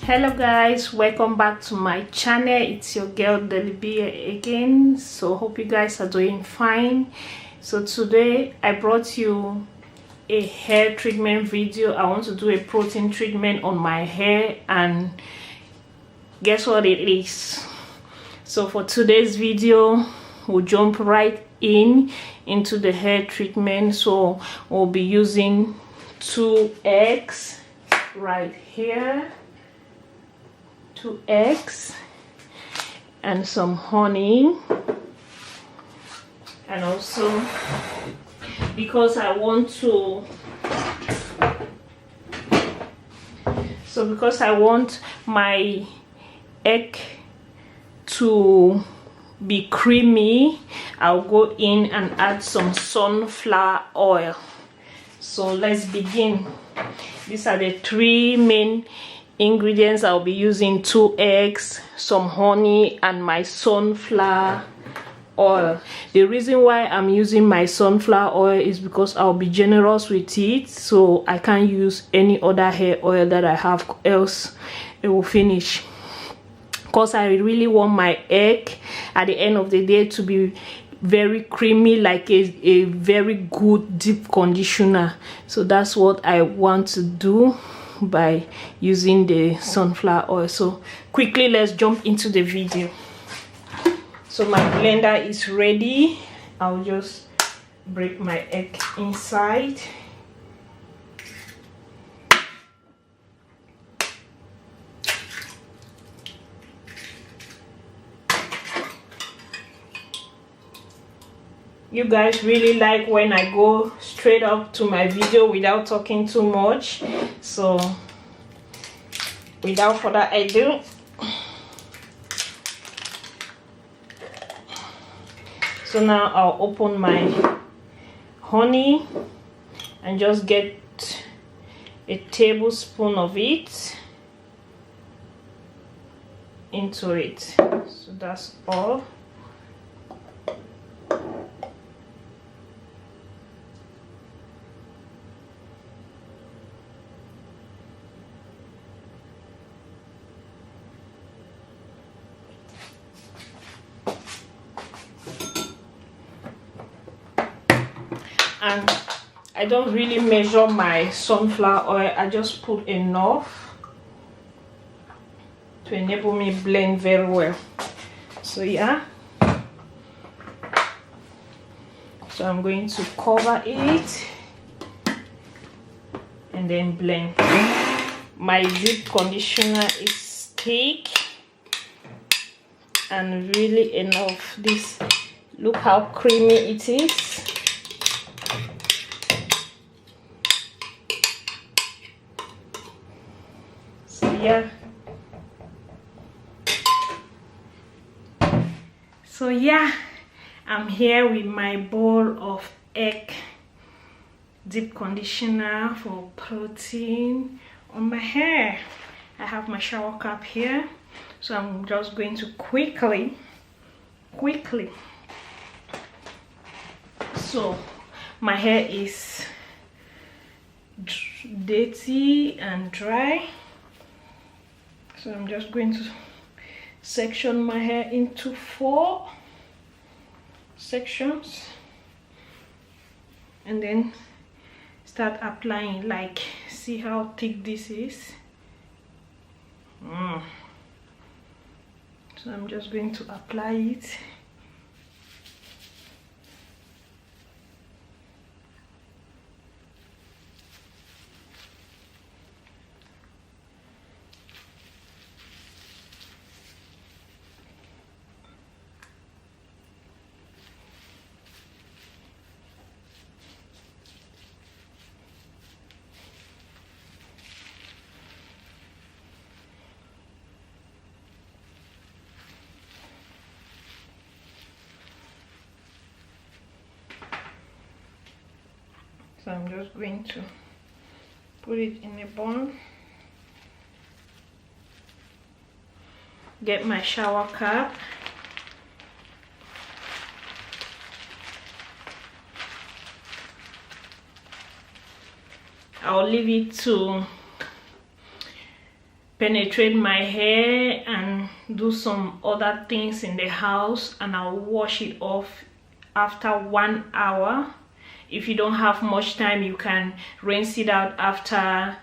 Hello guys, welcome back to my channel. It's your girl Delibia again. So hope you guys are doing fine. So today I brought you a hair treatment video. I want to do a protein treatment on my hair, and guess what it is. So for today's video, we'll jump right into the hair treatment. So we'll be using 2 eggs right here, 2 eggs and some honey, and also because I want my egg to be creamy, I'll go in and add some sunflower oil. So let's begin. These are the 3 main ingredients I'll be using: 2 eggs, some honey, and my sunflower oil. The reason why I'm using my sunflower oil is because I'll be generous with it, so I can't use any other hair oil that I have, else it will finish. Because I really want my egg at the end of the day to be very creamy, like a very good deep conditioner. So that's what I want to do by using the sunflower oil. So quickly, let's jump into the video. So my blender is ready. I'll just break my egg inside. You guys really like when I go straight up to my video without talking too much. So without further ado, so now I'll open my honey and just get a tablespoon of it into it. So that's all. And I don't really measure my sunflower oil. I just put enough to enable me blend very well. So yeah, so I'm going to cover it and then blend. My deep conditioner is thick and really enough. This, look how creamy it is. So yeah, I'm here with my bowl of egg deep conditioner for protein on my hair. I have my shower cap here, so I'm just going to quickly, so my hair is dirty and dry, so I'm just going to section my hair into 4 sections and then start applying. Like, see how thick this is. So I'm just going to apply it. So I'm just going to put it in a bun. get my shower cap. I'll leave it to penetrate my hair and do some other things in the house, and I'll wash it off after 1 hour. If you don't have much time, you can rinse it out after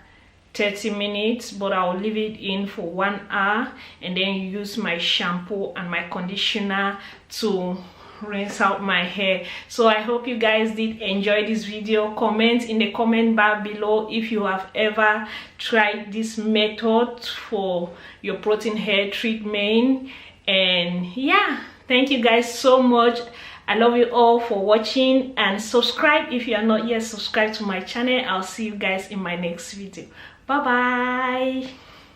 30 minutes, but I'll leave it in for 1 hour and then use my shampoo and my conditioner to rinse out my hair. So I hope you guys did enjoy this video. Comment in the comment bar below if you have ever tried this method for your protein hair treatment. And yeah, thank you guys so much. I love you all for watching, and subscribe if you are not yet subscribed to my channel. I'll see you guys in my next video. Bye bye.